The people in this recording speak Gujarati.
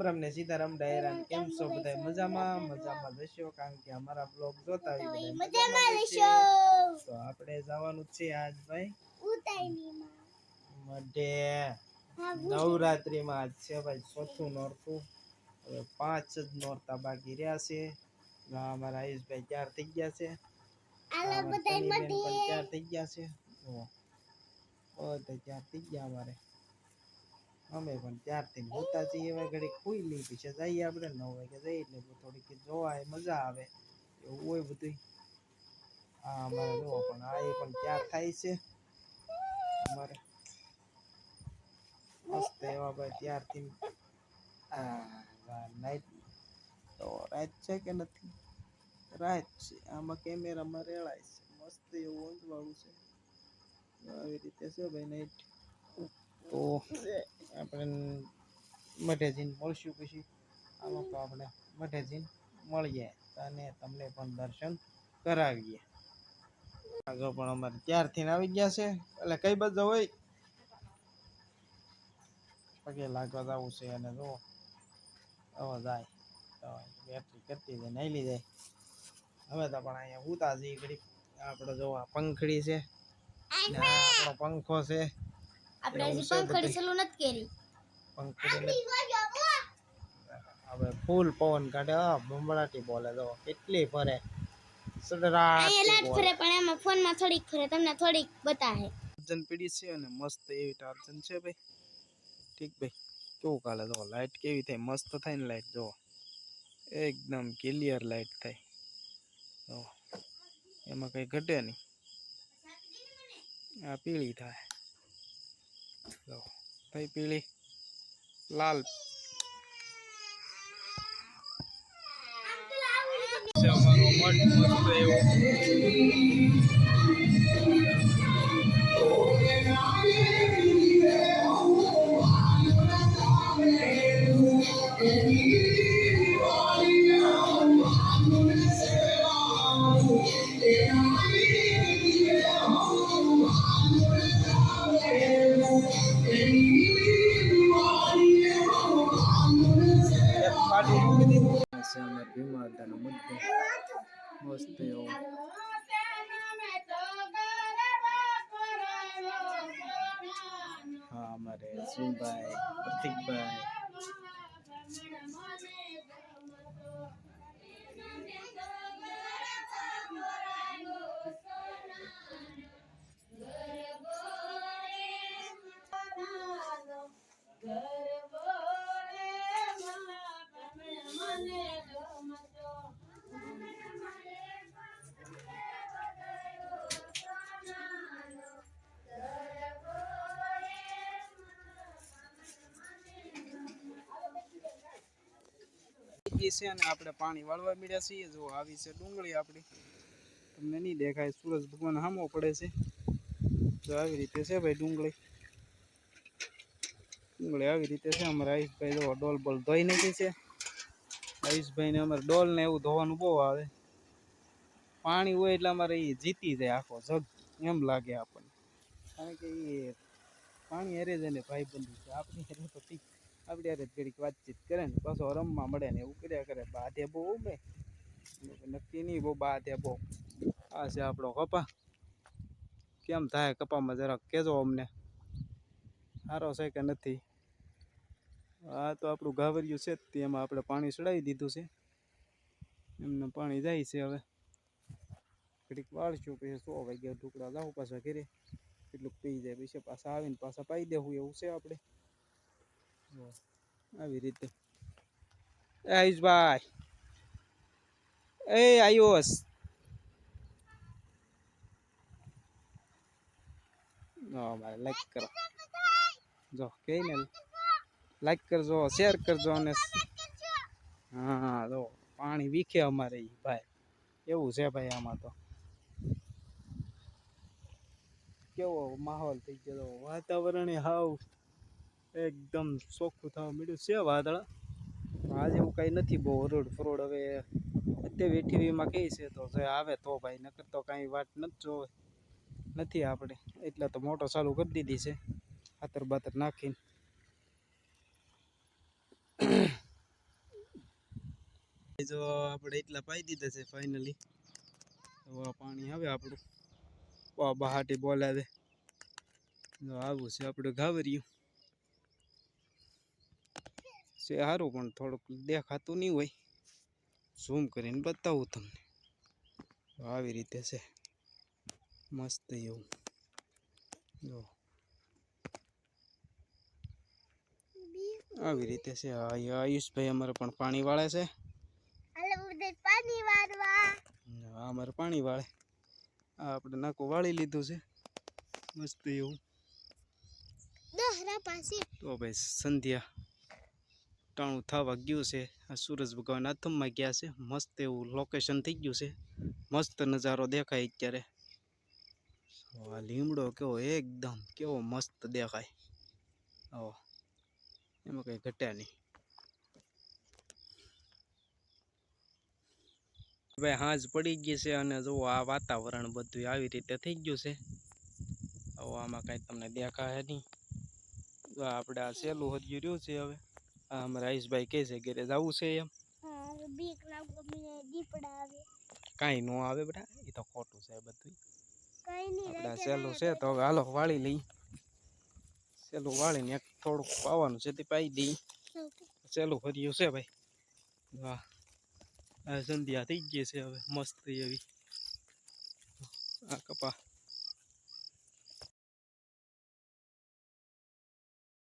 રામ ને સીતારામ ડાયરા કેમ છો બધા મજામાં જશો કારણ કે અમારા બ્લોગ જોતા હોય બધા મજામાં રહેશો તો આપણે જવાનું છે આજ ભાઈ મઢે નવરાત્રીમાં આજ છે ભાઈ ચોથું નોરતું હવે 5 જ નોરતા બાકી રહ્યા છે અમારા આયુષભાઈ તૈયાર થઈ ગયા છે તૈયાર થઈ ગયા છે તૈયાર થઈ ગયા અમારે અમે પણ ત્યારથી હોતા જઈએ હવે ઘડી ખુઈ લઈ પછી જઈએ આપણે 9 વાગે જઈએ એટલે થોડીક જોવાય મજા આવે એવું હોય બધું હા અમારે જો પણ આ એ પણ તૈયાર થાય છે અમારે મસ્ત એવા ભાઈ ત્યારથી નાઈટ તો રાત છે કે નથી રાત છે આમાં કેમેરામાં રેળાય છે મસ્ત એવું ઊંધવાળું છે આવી રીતે છે ભાઈ નાઈટ તો આપણે મઢે જઈને મળશું પછી આમાં તો આપણે મઢે જઈને મળીએ અને તમને પણ દર્શન કરાવીએ આગળ પણ અમારે ત્યારથી આવી ગયા છે એટલે કઈ બાજુ હોય પગે લાગવા જવું છે અને જો હવે જાય બેટરી કરતી જાય નાઈલી જાય હવે તો પણ અહીંયા ઉતા જઈ ઘડી આપણે જો આ પંખડી છે ને આ આપણો પંખો છે આપણે હજી પંખડી ચાલુ નથી કરી પંખડી હવે ફૂલ પવન કાઢે બમબડાટી બોલે જો કેટલી ફરે સડરાટ લાઈટ ફરે પણ એમાં ફોનમાં થોડીક ફરે તમને થોડીક બતાહે ટાર્જન પીડી છે અને મસ્ત એવી ટાર્જન છે ભાઈ ઠીક ભાઈ કેવું કાલે જો લાઈટ કેવી થાય મસ્ત થાય ને લાઈટ જો એકદમ ક્લિયર લાઈટ થાય તો એમાં કઈ ઘટે નહીં આ પીળી થાય જો થઈ પીળી લાલ અમારો મઠ મસ્ત એવો મસ્ત એવો હા અમારે સુનભાઈ પ્રતિકભાઈ છે અને આપણે પાણી વાળવા મળ્યા છીએ જો આવી છે ડુંગળી આપણી તમને નહીં દેખાય સૂરજ ભગવાન સામો પડે છે તો આવી રીતે છે ભાઈ ડુંગળી આવી રીતે છે અમારે આયુષભાઈ જો ડોલ બોલ ધોઈ નાખી છે આયુષભાઈ ને અમારે ડોલ ને એવું ધોવાનું બહુ આવે પાણી હોય એટલે અમારે એ જીતી જાય આખો જગ એમ લાગે આપણને કારણ કે એ પાણી હારે જાય ને ભાઈ બંધુ છે આપણી હારે તો ઠીક આપણી હારે ઘડીક વાતચીત કરે ને પાછો રમવા મળે ને એવું કર્યા કરે બાધે બહુ ભાઈ નક્કી નહીં બહુ બાધે બહુ આ છે આપણો કપા કેમ થાય કપામાં જરાક કહેજો અમને સારો છે કે નથી આ તો આપણું ગાવરિયું છે જ એમાં આપણે પાણી ચડાવી દીધું છે એમને પાણી જાય છે હવે ઘડીક વાળશું પછી 100 વાગ્યા ઢુકડા લાવું પાછા ઘરે એટલું પી જાય પછી પાછા આવીને પાછા પાઈ દેવું એવું છે આપણે આવી રીતે આયુષભાઈ એ આયુષ મારે લાઈક કરો જો કે ને લાઈક કરજો શેર કરજો અને હા જો પાણી વીખે અમારે ભાઈ એવું છે ભાઈ આમાં તો કેવો માહોલ થઈ ગયો વાતાવરણ હાવ એકદમ ચોખ્ખું થવા મળ્યું છે વાદળા આજે એવું કઈ નથી બહુ હરોડ ફરોડ હવે અત્યારે ટીવીમાં કહે છે તો જે આવે તો ભાઈ નકર તો કાંઈ વાત નથી જોવે નથી આપણે એટલે તો મોટો ચાલુ કરી દીધી છે ખાતર બાતર નાખીને જો આપણે એટલા પાઈ દીધા છે ફાઇનલી. હવે આ પાણી આવે આપણું બહાટી બોલાવે. જો આવું છે આપણું ઘાવરિયું છે. સારું પણ થોડુંક દેખાતું નહીં હોય. ઝૂમ કરીને બતાવું તમને. આવી રીતે છે મસ્ત એવું. જો આવી રીતે છે. આયુષભાઈ અમારે પણ પાણી વાળે છે. પાણી વાળવા આ અમારે પાણી વાળે. આ આપણે નાકું વાળી લીધું છે મસ્ત એવું. દહરા પાસે તો ભાઈ સંધ્યા ટાણું થવા ગયું છે. આ સૂરજ ભગવાન આથમમાં ગયા છે. મસ્ત એવું લોકેશન થઈ ગયું છે. મસ્ત નજારો દેખાય અત્યારે. આ લીમડો કેવો એકદમ કેવો મસ્ત દેખાય. આવો એમાં કંઈ ઘટ્યા નહીં. ભાઈ હાંજ પડી ગઈ છે અને જુઓ આ વાતાવરણ બધું આવી રીતે થઈ ગયું છે. હવે આમાં કાંઈ તમને દેખાય નહીં. જો આપણે આ સહેલું હરિયું રહ્યું છે. હવે આ અમારા આયુષભાઈ કહે છે ઘરે જવું છે એમ. બીક લાગો મને દીપડા આવે. કાંઈ ન આવે બેટા, એ તો ખોટું છે બધું. કઈ નહીં આપણે સહેલું છે તો હવે હાલો વાળી લઈ. સહેલું વાળીને એક થોડુંક પાવાનું છે તે પાઈ દઈ. સહેલું હરિયું છે ભાઈ. વાહ આ સંધ્યા થઈ ગઈ છે હવે મસ્ત એવી. આ કપા